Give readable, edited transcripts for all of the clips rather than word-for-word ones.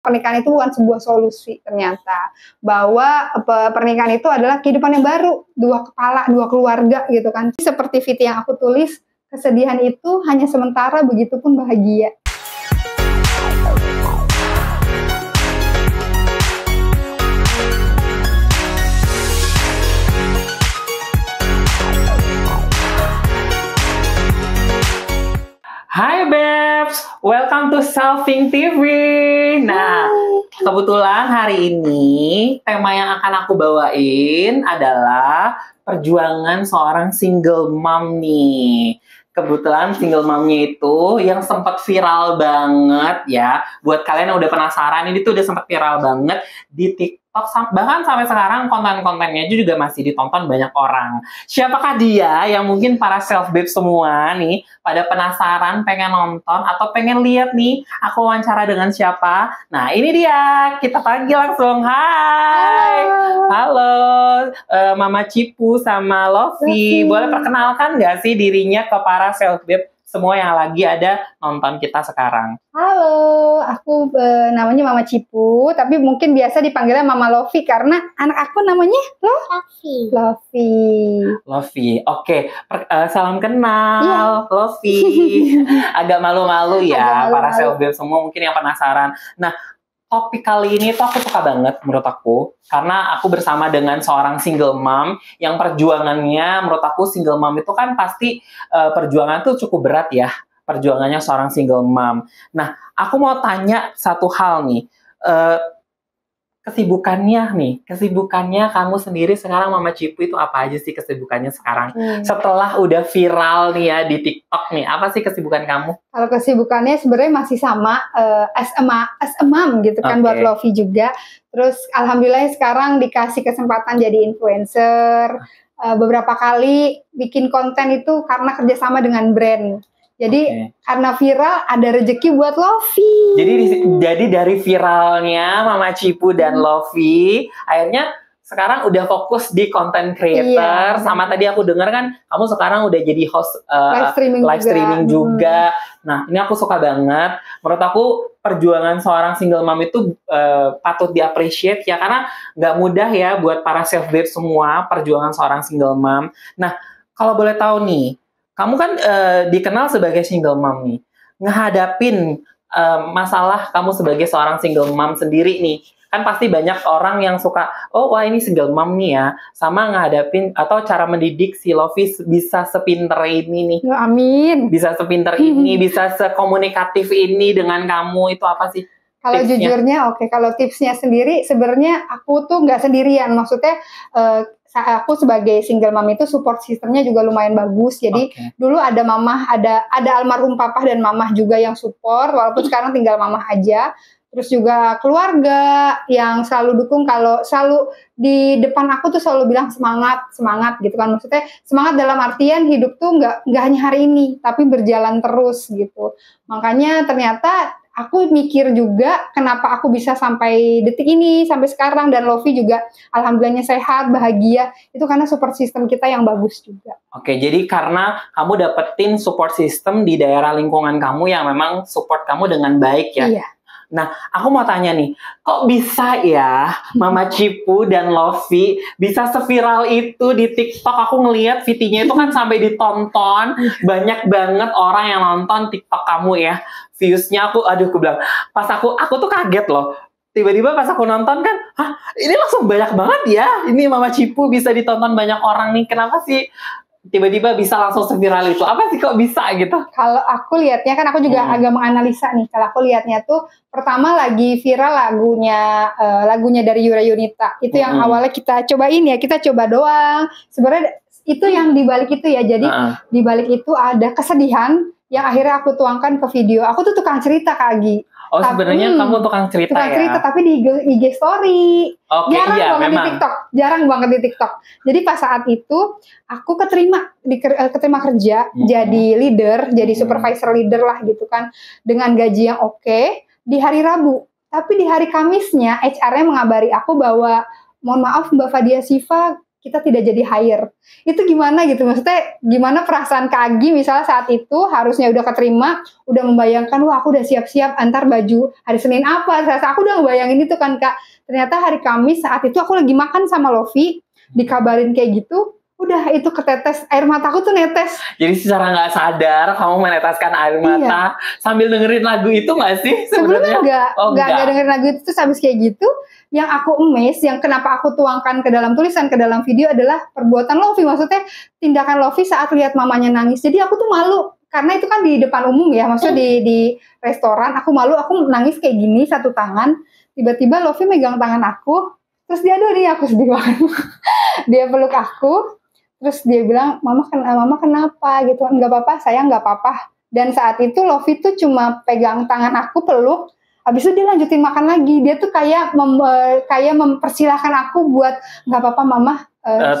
Pernikahan itu bukan sebuah solusi ternyata, bahwa pernikahan itu adalah kehidupan yang baru, dua kepala, dua keluarga gitu kan. Seperti VT yang aku tulis, kesedihan itu hanya sementara, begitupun bahagia. Hai Babes, welcome to Selfing TV. Nah, kebetulan hari ini tema yang akan aku bawain adalah perjuangan seorang single mom nih. Kebetulan single momnya itu yang sempat viral banget ya. Buat kalian yang udah penasaran, ini tuh udah sempat viral banget di TikTok. Bahkan sampai sekarang konten-kontennya juga masih ditonton banyak orang. Siapakah dia yang mungkin para self-babe semua nih pada penasaran, pengen nonton atau pengen lihat nih aku wawancara dengan siapa? Nah ini dia, kita panggil langsung. Hai, halo Mama Cipu sama Lofi. Boleh perkenalkan nggak sih dirinya ke para self-babe semua yang lagi ada nonton kita sekarang? Halo, aku namanya Mama Cipu, tapi mungkin biasa dipanggilnya Mama Lofi karena anak aku namanya Lofi. Lofi, oke. Salam kenal, Lofi. Agak malu-malu ya, para self-babe semua mungkin yang penasaran. Nah, topik kali ini tuh aku suka banget menurut aku, karena aku bersama dengan seorang single mom yang perjuangannya, menurut aku single mom itu kan pasti perjuangan tuh cukup berat ya, perjuangannya seorang single mom. Nah, aku mau tanya satu hal nih, kesibukannya kamu sendiri sekarang Mama Cipu itu apa aja sih kesibukannya sekarang? Setelah udah viral nih ya di TikTok nih, apa sih kesibukan kamu? Kalau kesibukannya sebenarnya masih sama, as a mom gitu kan, buat Lofi juga. Terus alhamdulillah sekarang dikasih kesempatan jadi influencer. Beberapa kali bikin konten itu karena kerjasama dengan brand. Jadi karena viral ada rezeki buat Lofi. Jadi dari viralnya Mama Cipu dan Lofi, akhirnya sekarang udah fokus di content creator. Sama tadi aku dengar kan kamu sekarang udah jadi host live streaming juga. Nah ini aku suka banget. Menurut aku perjuangan seorang single mom itu patut di-appreciate ya, karena nggak mudah ya buat para self-babe semua perjuangan seorang single mom. Nah kalau boleh tahu nih, kamu kan dikenal sebagai single mom nih, ngehadapin masalah kamu sebagai seorang single mom sendiri nih, kan pasti banyak orang yang suka, oh wah ini single mom nih ya, sama ngehadapin atau cara mendidik si Lofi bisa sepinter ini nih. Ya, amin. Bisa sepinter ini, bisa sekomunikatif ini dengan kamu, itu apa sih? Kalau jujurnya, kalau tipsnya sendiri, sebenarnya aku tuh nggak sendirian, maksudnya aku sebagai single mom itu support sistemnya juga lumayan bagus. Jadi dulu ada mamah, ada almarhum papa dan mamah juga yang support, walaupun sekarang tinggal mamah aja. Terus juga keluarga yang selalu dukung, kalau selalu di depan aku tuh selalu bilang semangat gitu kan. Maksudnya semangat dalam artian hidup tuh nggak hanya hari ini, tapi berjalan terus gitu. Makanya ternyata aku mikir juga kenapa aku bisa sampai detik ini, sampai sekarang, dan Lofi juga alhamdulillahnya sehat, bahagia, itu karena support system kita yang bagus juga. Oke, jadi karena kamu dapetin support system di daerah lingkungan kamu yang memang support kamu dengan baik ya? Iya. Nah, aku mau tanya nih, kok bisa ya Mama Cipu dan Lofi bisa seviral itu di TikTok? Aku ngelihat VT-nya itu kan sampai ditonton, banyak banget orang yang nonton TikTok kamu ya. Views-nya aku bilang, pas aku tuh kaget loh. Tiba-tiba pas aku nonton kan, hah ini langsung banyak banget ya, ini Mama Cipu bisa ditonton banyak orang nih, kenapa sih tiba-tiba bisa langsung seviral itu? Apa sih kok bisa gitu? Kalau aku lihatnya kan, aku juga agak menganalisa nih. Kalau aku lihatnya tuh, pertama lagi viral lagunya dari Yura Yunita. Itu yang awalnya kita cobain ya, kita coba doang. Sebenarnya itu yang dibalik itu ya. Jadi dibalik itu ada kesedihan yang akhirnya aku tuangkan ke video. Aku tuh tukang cerita, Kak Agi. Oh sebenarnya kamu tukang cerita ya? Tukang cerita, tapi di IG story. Jarang banget memang. di TikTok. Jarang banget di TikTok. Jadi pas saat itu aku keterima kerja jadi leader, jadi supervisor leader lah gitu kan, dengan gaji yang di hari Rabu. Tapi di hari Kamisnya HR-nya mengabari aku bahwa mohon maaf Mbak Fadia Siva, kita tidak jadi hire. Itu gimana gitu, maksudnya gimana perasaan Kak Agi misalnya saat itu harusnya udah keterima, udah membayangkan, wah aku udah siap-siap antar baju hari Senin apa, aku udah ngebayangin itu kan Kak. Ternyata hari Kamis saat itu aku lagi makan sama Lofi, dikabarin kayak gitu, udah itu ketetes, air mataku tuh netes. Jadi secara nggak sadar kamu meneteskan air mata sambil dengerin lagu itu nggak sih sebenarnya? Enggak dengerin lagu itu, terus habis kayak gitu, yang aku amazed, yang kenapa aku tuangkan ke dalam tulisan, ke dalam video adalah perbuatan Lofi, maksudnya tindakan Lofi saat lihat mamanya nangis. Jadi aku tuh malu, karena itu kan di depan umum ya, maksudnya di restoran, aku malu, aku nangis kayak gini satu tangan, tiba-tiba Lofi megang tangan aku, terus dia aduh nih aku sedih banget, dia peluk aku, terus dia bilang, mama kenapa gitu, nggak apa-apa, sayang nggak apa-apa. Dan saat itu Lofi tuh cuma pegang tangan aku, peluk. Habis itu dia lanjutin makan lagi. Dia tuh kayak mempersilahkan aku buat nggak apa-apa mama,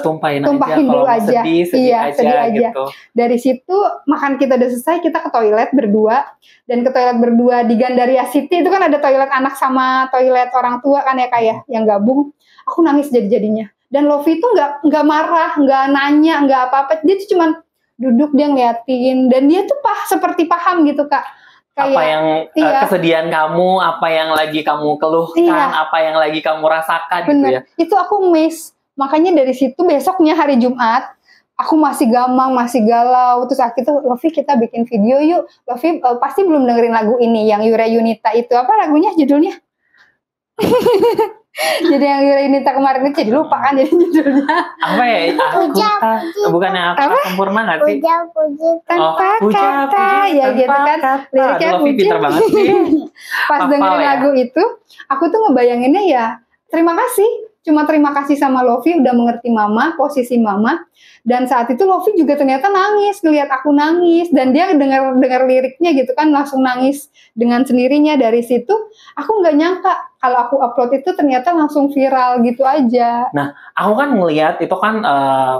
tumpahin dulu aja. Sedih aja. Gitu. Dari situ makan kita udah selesai, kita ke toilet berdua. Dan ke toilet berdua di Gandaria City itu kan ada toilet anak sama toilet orang tua kan ya kayak yang gabung. Aku nangis jadi-jadinya. Dan Lofi itu nggak marah, nggak nanya, nggak apa-apa. Dia tuh cuman duduk, dia ngeliatin, dan dia tuh seperti paham gitu Kak. Kayak, apa yang kesedihan kamu, apa yang lagi kamu keluhkan, apa yang lagi kamu rasakan. Bener. Gitu ya. Itu aku miss. Makanya dari situ besoknya hari Jumat, aku masih gamang, masih galau. Terus akhirnya Lofi kita bikin video yuk. Lofi pasti belum dengerin lagu ini, yang Yura Yunita itu. Apa lagunya judulnya? Jadi yang Yura Yunita kemarin itu jadi lupa kan jadi judulnya. Apa ya? Bukannya aku sempurna nggak sih? Puja tanpa kata. Ya gitu kan. Liriknya Lofi pinter banget sih. Pas dengerin lagu itu, aku tuh ngebayanginnya ya terima kasih. Cuma terima kasih sama Lofi udah mengerti mama, posisi mama. Dan saat itu Lofi juga ternyata nangis, ngeliat aku nangis. Dan dia dengar liriknya gitu kan, langsung nangis dengan sendirinya. Dari situ aku nggak nyangka kalau aku upload itu ternyata langsung viral gitu aja. Nah, aku kan ngeliat itu kan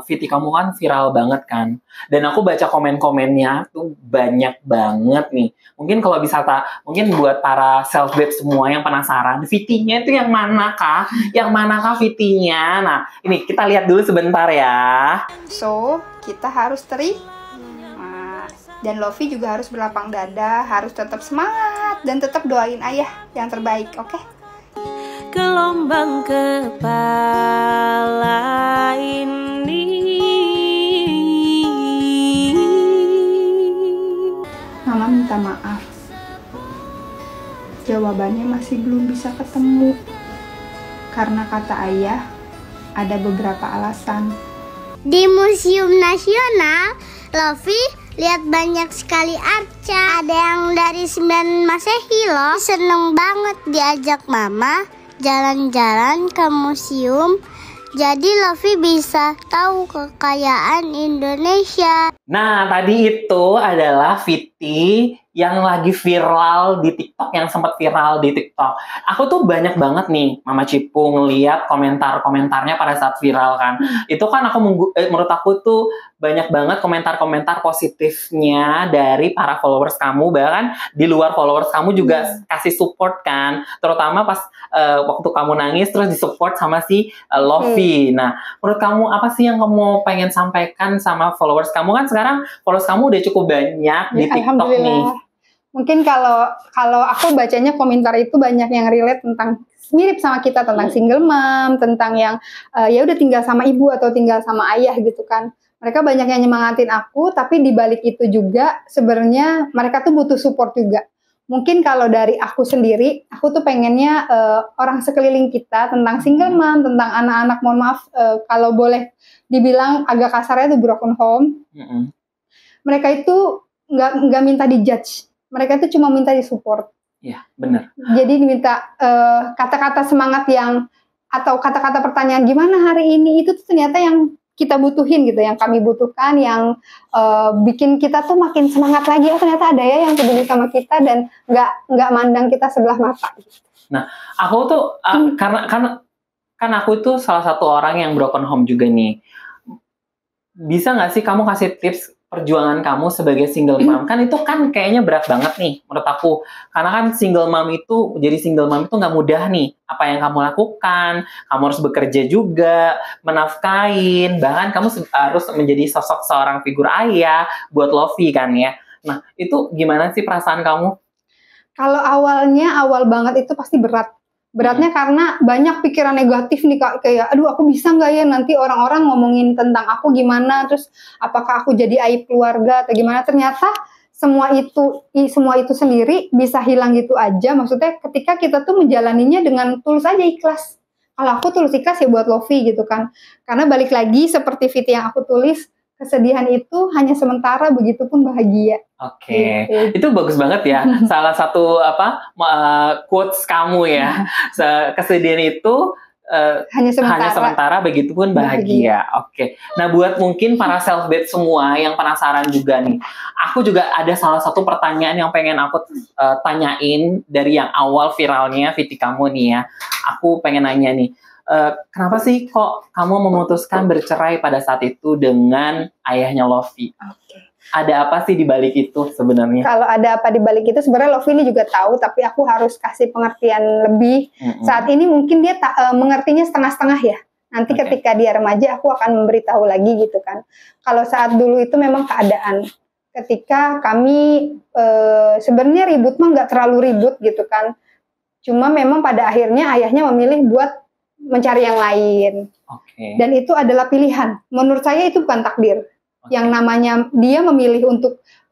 VT kamu kan viral banget kan. Dan aku baca komen-komennya tuh banyak banget nih. Mungkin kalau bisa mungkin buat para self-made semua yang penasaran, VT-nya itu yang mana kah? Yang manakah VT-nya? Nah, ini kita lihat dulu sebentar ya. So, kita harus dan Lofi juga harus berlapang dada, harus tetap semangat dan tetap doain ayah yang terbaik, oke? Gelombang kepala ini. Mama minta maaf. Jawabannya masih belum bisa ketemu. Karena kata ayah, ada beberapa alasan. Di Museum Nasional, Lofi lihat banyak sekali arca. Ada yang dari 9 Masehi loh. Seneng banget diajak mama jalan-jalan ke museum. Jadi Lofi bisa tahu kekayaan Indonesia. Nah, tadi itu adalah VT yang lagi viral di TikTok, yang sempat viral di TikTok. Aku tuh banyak banget nih, Mama Cipu, ngeliat komentar-komentarnya pada saat viral kan. Itu kan menurut aku tuh banyak banget komentar-komentar positifnya dari para followers kamu. Bahkan di luar followers kamu juga kasih support kan. Terutama pas waktu kamu nangis terus disupport sama si Lofi. Nah, menurut kamu apa sih yang kamu pengen sampaikan sama followers kamu? Kan sekarang followers kamu udah cukup banyak di TikTok nih. Mungkin kalau aku bacanya komentar itu banyak yang relate tentang mirip sama kita, tentang single mom, tentang yang ya udah tinggal sama ibu atau tinggal sama ayah gitu kan. Mereka banyak yang nyemangatin aku, tapi di balik itu juga sebenarnya mereka tuh butuh support juga. Mungkin kalau dari aku sendiri, aku tuh pengennya orang sekeliling kita tentang single mom, tentang anak-anak, mohon maaf kalau boleh dibilang agak kasarnya itu broken home. Mereka itu nggak minta dijudge. Mereka itu cuma minta disupport. Iya, benar. Jadi diminta kata-kata semangat atau kata-kata pertanyaan gimana hari ini, itu tuh ternyata yang kita butuhin gitu, yang kami butuhkan, yang bikin kita tuh makin semangat lagi. Oh ternyata ada ya yang peduli sama kita dan nggak mandang kita sebelah mata. Nah, aku tuh karena aku itu salah satu orang yang broken home juga nih. Bisa nggak sih kamu kasih tips perjuangan kamu sebagai single mom. Kan itu kan kayaknya berat banget nih menurut aku. Karena kan jadi single mom itu nggak mudah nih. Apa yang kamu lakukan, kamu harus bekerja juga, menafkain, bahkan kamu harus menjadi sosok seorang figur ayah buat Lofi kan ya. Nah, itu gimana sih perasaan kamu? Kalau awal banget itu pasti berat. Beratnya karena banyak pikiran negatif nih Kak, kayak aduh aku bisa nggak ya nanti orang-orang ngomongin tentang aku gimana, terus apakah aku jadi aib keluarga atau gimana. Ternyata semua itu sendiri bisa hilang gitu aja. Maksudnya ketika kita tuh menjalaninya dengan tulus aja, ikhlas. Kalau aku tulus ikhlas ya buat Lofi gitu kan. Karena balik lagi seperti Viti yang aku tulis, kesedihan itu hanya sementara, begitupun bahagia. Oke, itu bagus banget ya. Salah satu quotes kamu ya. Kesedihan itu hanya sementara, begitupun bahagia. Oke. Nah, buat mungkin para self-made semua yang penasaran juga nih. Aku juga ada salah satu pertanyaan yang pengen aku tanyain dari yang awal viralnya Viti kamu nih ya. Aku pengen nanya nih. Kenapa sih kok kamu memutuskan bercerai pada saat itu dengan ayahnya Lofi? Okay. Ada apa sih di balik itu sebenarnya? Kalau ada apa di balik itu sebenarnya Lofi ini juga tahu, tapi aku harus kasih pengertian lebih. Saat ini mungkin dia mengertinya setengah-setengah ya. Nanti ketika dia remaja aku akan memberitahu lagi gitu kan. Kalau saat dulu itu memang keadaan. Ketika kami sebenarnya ribut mah nggak terlalu ribut gitu kan. Cuma memang pada akhirnya ayahnya memilih buat mencari yang lain. Dan itu adalah pilihan. Menurut saya itu bukan takdir. Yang namanya dia memilih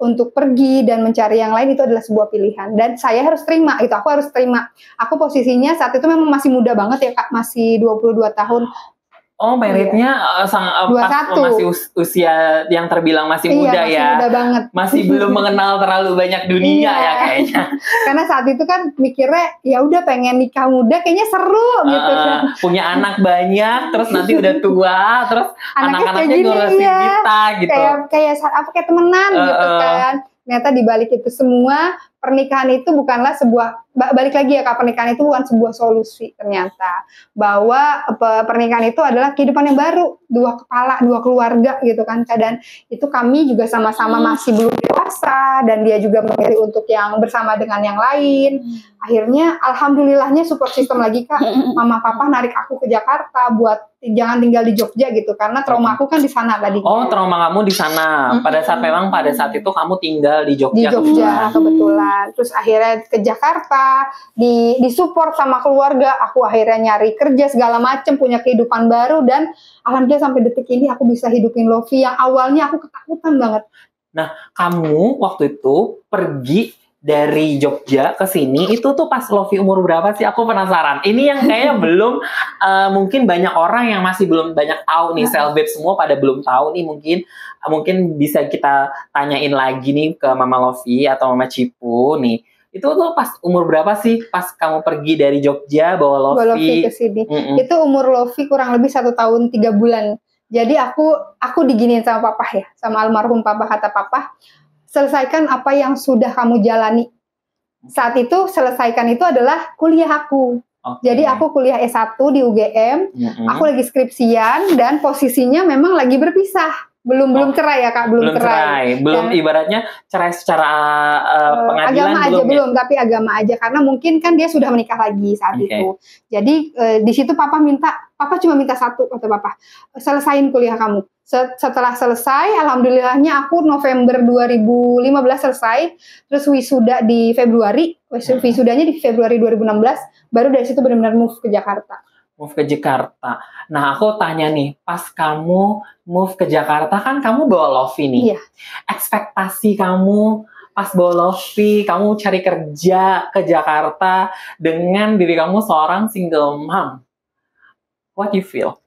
untuk pergi dan mencari yang lain itu adalah sebuah pilihan. Dan saya harus terima itu. Aku harus terima. Aku posisinya saat itu memang masih muda banget ya Kak, masih 22 tahun. Oh, meritnya masih usia yang terbilang masih muda masih ya. Muda banget. Masih belum mengenal terlalu banyak dunia ya kayaknya. Karena saat itu kan mikirnya ya udah pengen nikah muda kayaknya seru gitu kan. Punya anak banyak, terus nanti udah tua, terus anak-anaknya ngurusin kita gitu. Kayak temenan gitu kan. Ternyata di balik itu semua pernikahan itu bukanlah balik lagi ya Kak, pernikahan itu bukan sebuah solusi ternyata. Bahwa pernikahan itu adalah kehidupan yang baru, dua kepala, dua keluarga gitu kan. Dan itu kami juga sama-sama masih belum dewasa dan dia juga memilih untuk yang bersama dengan yang lain. Akhirnya alhamdulillahnya support system lagi Kak. Mama papa narik aku ke Jakarta buat jangan tinggal di Jogja gitu karena trauma aku kan di sana tadi. Oh, trauma kamu di sana. Pada saat itu kamu tinggal di Jogja. Di Jogja kebetulan. Terus akhirnya ke Jakarta, disupport sama keluarga. Aku akhirnya nyari kerja segala macem, punya kehidupan baru dan alhamdulillah sampai detik ini aku bisa hidupin Lofi yang awalnya aku ketakutan banget. Nah, kamu waktu itu pergi dari Jogja ke sini itu tuh pas Lofi umur berapa sih? Aku penasaran. Ini yang kayaknya belum mungkin banyak orang yang masih belum banyak tahu nih, self-made semua pada belum tahu nih, mungkin bisa kita tanyain lagi nih ke Mama Lofi atau Mama Cipu nih. Itu tuh pas umur berapa sih pas kamu pergi dari Jogja bawa Lofi ke sini? Itu umur Lofi kurang lebih 1 tahun 3 bulan. Jadi aku diginiin sama papa ya, sama almarhum papa, kata papa, selesaikan apa yang sudah kamu jalani. Saat itu selesaikan itu adalah kuliah aku. Jadi aku kuliah S1 di UGM, aku lagi skripsian dan posisinya memang lagi berpisah. Belum cerai ya Kak, belum cerai. Belum ibaratnya cerai secara pengadilan agama aja belum, tapi agama aja karena mungkin kan dia sudah menikah lagi saat itu. Jadi di situ papa cuma minta satu, kata papa, selesain kuliah kamu. Setelah selesai, alhamdulillahnya aku November 2015 selesai, terus wisuda di Februari, wisudanya di Februari 2016, baru dari situ benar-benar move ke Jakarta. Nah, aku tanya nih, pas kamu move ke Jakarta kan kamu bawa Lofi nih. Iya. Ekspektasi kamu pas bawa Lofi, kamu cari kerja ke Jakarta dengan diri kamu seorang single mom. What you feel?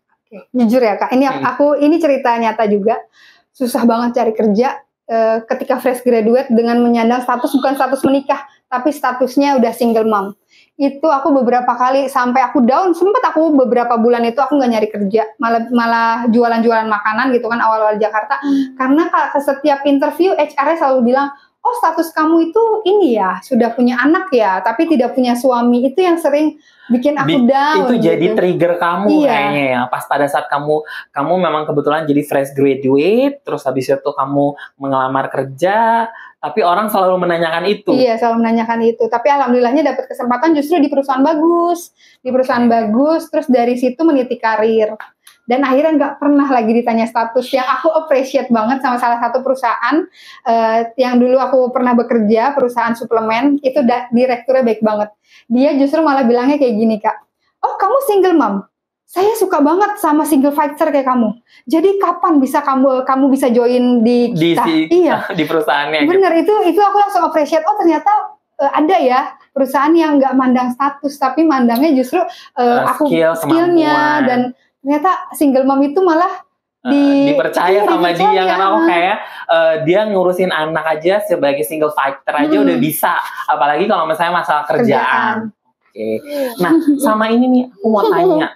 Jujur ya Kak, ini cerita nyata juga. Susah banget cari kerja ketika fresh graduate dengan menyandang status, bukan status menikah, tapi statusnya udah single mom. Itu aku beberapa kali sampai aku down, sempat aku beberapa bulan itu aku nggak nyari kerja, malah jualan-jualan makanan gitu kan awal-awal Jakarta. Karena ke setiap interview HR-nya selalu bilang, oh status kamu itu ini ya, sudah punya anak ya, tapi tidak punya suami, itu yang sering bikin aku down. Itu jadi trigger kamu Iya. kayaknya ya, pas pada saat kamu memang kebetulan jadi fresh graduate, terus habis itu kamu mengelamar kerja, tapi orang selalu menanyakan itu. Iya, selalu menanyakan itu. Tapi alhamdulillahnya dapat kesempatan justru di perusahaan bagus. Di perusahaan bagus, terus dari situ meniti karir. Dan akhirnya nggak pernah lagi ditanya status. Yang aku appreciate banget sama salah satu perusahaan yang dulu aku pernah bekerja, perusahaan suplemen, itu direkturnya baik banget. Dia justru malah bilangnya kayak gini, Kak. Oh, kamu single mom? Saya suka banget sama single fighter kayak kamu. Jadi kapan bisa kamu bisa join di kita? Iya. Di perusahaannya. Bener, gitu. itu aku langsung appreciate. Oh, ternyata ada ya perusahaan yang nggak mandang status, tapi mandangnya justru skillnya, dan ternyata single mom itu malah dipercaya sama dia, karena aku kayak dia ngurusin anak aja sebagai single fighter aja udah bisa, apalagi kalau misalnya masalah kerjaan. Oke. Nah, sama ini nih aku mau tanya,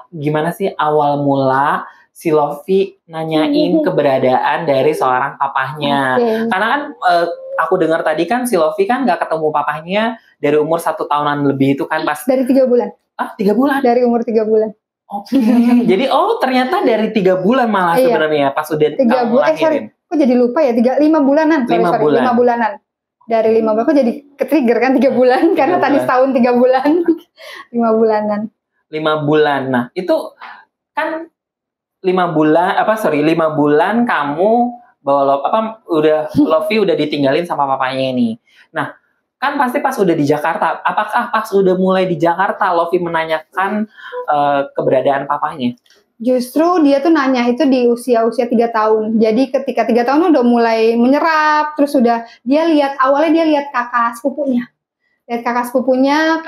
gimana sih awal mula si Lofi nanyain keberadaan dari seorang papahnya? Karena kan aku dengar tadi kan si Lofi kan nggak ketemu papahnya dari umur 1 tahunan lebih itu kan, pas dari 3 bulan. 3 bulan? Dari umur 3 bulan. Oke. Jadi ternyata dari 3 bulan malah sebenarnya pas udah 3 bulan. Kok jadi lupa ya? 5 bulanan. 5 bulanan. Dari 5 bulan kok jadi ke-trigger kan 3 bulan karena tadi setahun 3 bulan. 5 bulanan. 5 bulan. Nah, itu kan 5 bulan kamu bawa Lofi udah ditinggalin sama papanya ini. Nah, kan pasti pas udah di Jakarta, apakah pas udah mulai di Jakarta Lofi menanyakan keberadaan papanya? Justru dia tuh nanya itu di usia-usia 3 tahun. Jadi ketika 3 tahun udah mulai menyerap, terus awalnya dia lihat kakak sepupunya. Lihat kakak sepupunya,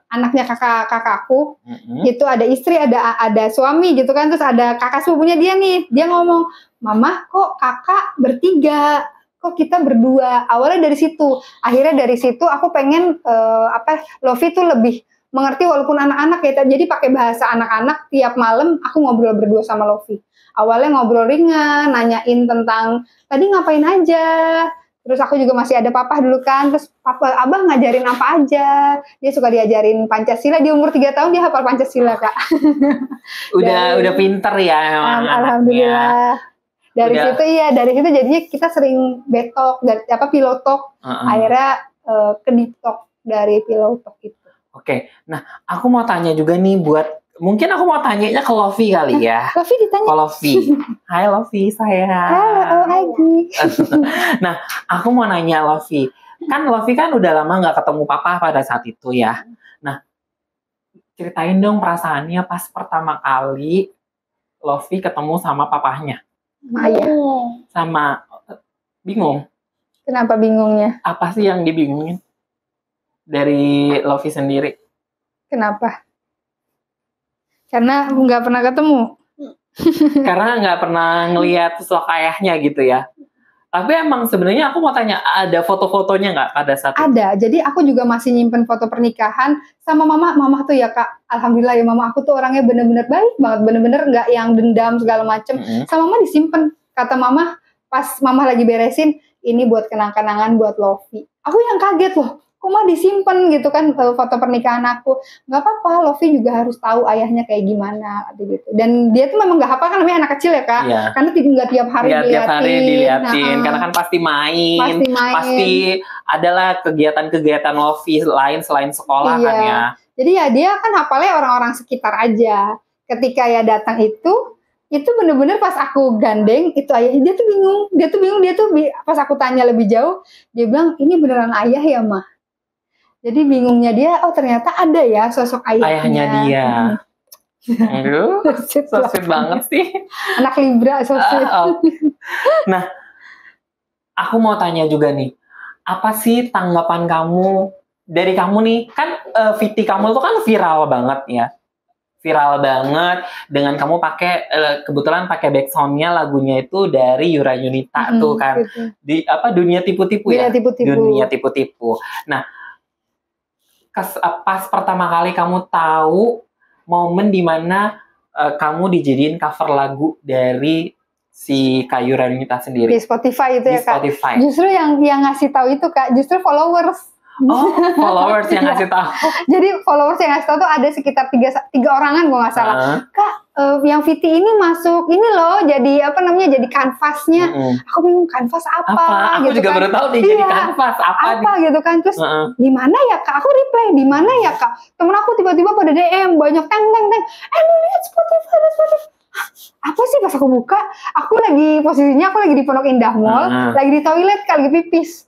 anaknya kakakku, itu ada istri, ada suami gitu kan, terus ada kakak sepupunya dia nih, dia ngomong, "Mama, kok kakak bertiga? Kok kita berdua?" Awalnya dari situ. Akhirnya dari situ aku pengen Lofi tuh lebih mengerti walaupun anak-anak ya. Jadi pakai bahasa anak-anak, tiap malam aku ngobrol berdua sama Lofi. Awalnya ngobrol ringan, nanyain tentang tadi ngapain aja. Terus aku juga masih ada papa dulu kan. Terus abah ngajarin apa aja. Dia suka diajarin Pancasila. Di umur 3 tahun dia hafal Pancasila, Kak. udah pinter ya memang. Alhamdulillah. Dari situ jadinya kita sering betok, pillow talk. Akhirnya ke deep talk dari pillow talk itu. Oke, nah aku mau tanya juga nih mungkin aku mau tanyanya ke Lofi kali ya. Lofi ditanya. Ke Lofi. Hai Lofi, saya. Halo, Agi. Nah, aku mau nanya Lofi. Kan Lofi kan udah lama nggak ketemu papa pada saat itu ya. Nah, ceritain dong perasaannya pas pertama kali Lofi ketemu sama papahnya. Bingung. Kenapa bingungnya? Apa sih yang dibingungin dari Lofi sendiri? Kenapa? Karena nggak pernah ketemu. Karena nggak pernah ngelihat sosok ayahnya gitu ya. Tapi emang sebenarnya aku mau tanya, ada foto-fotonya nggak pada saat itu? Ada. Jadi aku juga masih nyimpen foto pernikahan sama mama. Mama tuh ya Kak, alhamdulillah ya mama aku tuh orangnya bener-bener baik banget, bener-bener nggak yang dendam segala macem. Sama mama disimpan. Kata mama pas mama lagi beresin, ini buat kenang-kenangan buat Lofi. Aku yang kaget loh. Kok mah disimpan gitu kan foto pernikahan aku. Nggak apa-apa, Lofi juga harus tahu ayahnya kayak gimana gitu. Dan dia tuh memang nggak hafal kan, namanya anak kecil ya Kak. Iya. Karena nggak tiap hari diliatin. Karena kan pasti main. Pasti adalah kegiatan-kegiatan Lofi lain selain sekolah kan ya. Jadi ya dia kan hafalnya orang-orang sekitar aja. Ketika ya datang itu bener-bener pas aku gandeng itu ayahnya, dia tuh bingung pas aku tanya lebih jauh, dia bilang ini beneran ayah ya mah. Jadi bingungnya dia, oh ternyata ada ya sosok ayahnya dia. Aduh, so sweet banget sih. Anak Libra, so sweet. Nah, aku mau tanya juga nih, apa sih tanggapan kamu dari kamu nih? Kan VT kamu tuh kan viral banget ya. Viral banget dengan kamu kebetulan pakai backsoundnya lagunya itu dari Yura Yunita tuh kan. Gitu. Dunia tipu-tipu ya? Dunia tipu-tipu. Nah, pas pertama kali kamu tahu momen dimana kamu dijadiin cover lagu dari si Kayu Radinita sendiri? Di Spotify itu Di ya Kak. Spotify. Justru yang ngasih tahu itu Kak, justru followers. Oh, followers yang ngasih tahu. Jadi followers yang ngasih tahu tuh ada sekitar tiga orangan gue nggak salah. Kak, yang Viti ini masuk ini loh, jadi apa namanya, jadi kanvasnya. Aku bingung kanvas apa? Aku gitu juga kan. baru tahu nih jadi kanvas apa gitu kan. Terus di mana ya Kak? Aku reply di mana ya Kak? Temen aku tiba-tiba pada DM banyak teng. Lu lihat Spotify. Apa sih? Pas aku buka, aku lagi di Pondok Indah Mall, lagi di toilet, lagi pipis.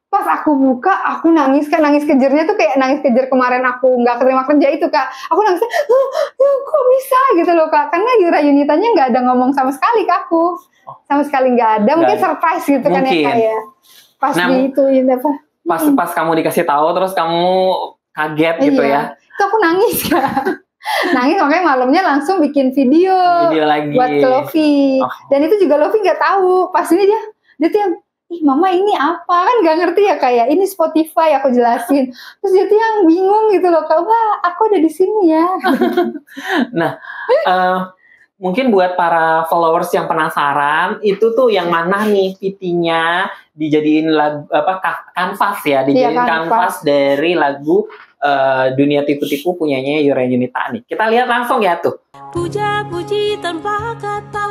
Pas aku buka, aku nangis kejernya tuh kayak nangis kejer kemarin aku nggak keterima kerja itu Kak. Aku nangis, kok bisa gitu loh Kak. Karena Yura Yunitanya nggak ada ngomong sama sekali ke aku. Sama sekali nggak ada, mungkin surprise gitu kan ya Kak ya. Pas diituin apa. Pas kamu dikasih tahu terus kamu kaget gitu ya. Itu aku nangis Kak. Nangis, makanya malamnya langsung bikin video lagi buat ke Lofi. Dan itu juga Lofi nggak tahu. Pas ini dia tuh yang, ih mama ini apa, kan nggak ngerti ya kayak ini Spotify, aku jelasin. Terus dia tuh yang bingung gitu loh Kak, wah aku ada di sini ya. Nah, mungkin buat para followers yang penasaran, itu tuh yang mana nih Vitinya dijadiin lagu kanvas ya, dijadiin kanvas dari lagu Dunia Tipu-Tipu punyanya Yura Yunita nih. Kita lihat langsung ya tuh. Puja-puji tanpa kata,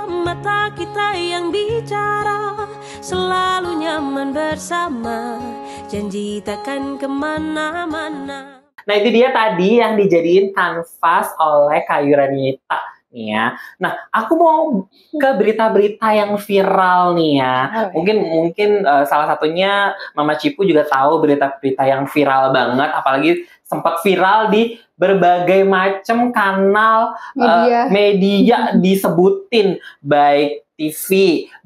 mata kita yang bicara, selalu nyaman bersama, janji takkan kemana-mana. Nah itu dia tadi yang dijadiin kanvas oleh Kayu Radinita nih ya. Nah aku mau ke berita-berita yang viral nih ya. Mungkin salah satunya Mama Cipu juga tahu berita-berita yang viral banget, apalagi sempat viral di berbagai macam kanal media disebutin, baik TV,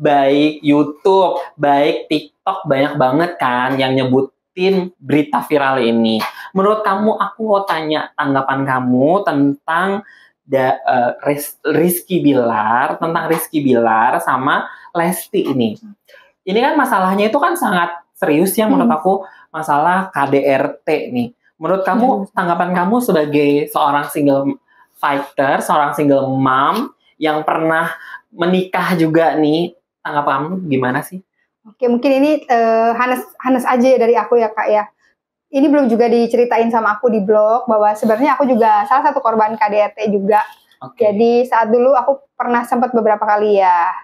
baik YouTube, baik TikTok, banyak banget kan yang nyebutin berita viral ini. Menurut kamu, aku mau tanya tanggapan kamu tentang Rizky Bilar, sama Lesti ini. Ini kan masalahnya itu kan sangat serius ya menurut aku, masalah KDRT nih. Menurut kamu, tanggapan kamu sebagai seorang single fighter, seorang single mom yang pernah menikah juga nih, tanggapan kamu gimana sih? Oke, mungkin ini Hanes aja dari aku ya Kak ya. Ini belum juga diceritain sama aku di blog bahwa sebenarnya aku juga salah satu korban KDRT juga. Jadi saat dulu aku pernah sempat beberapa kali ya.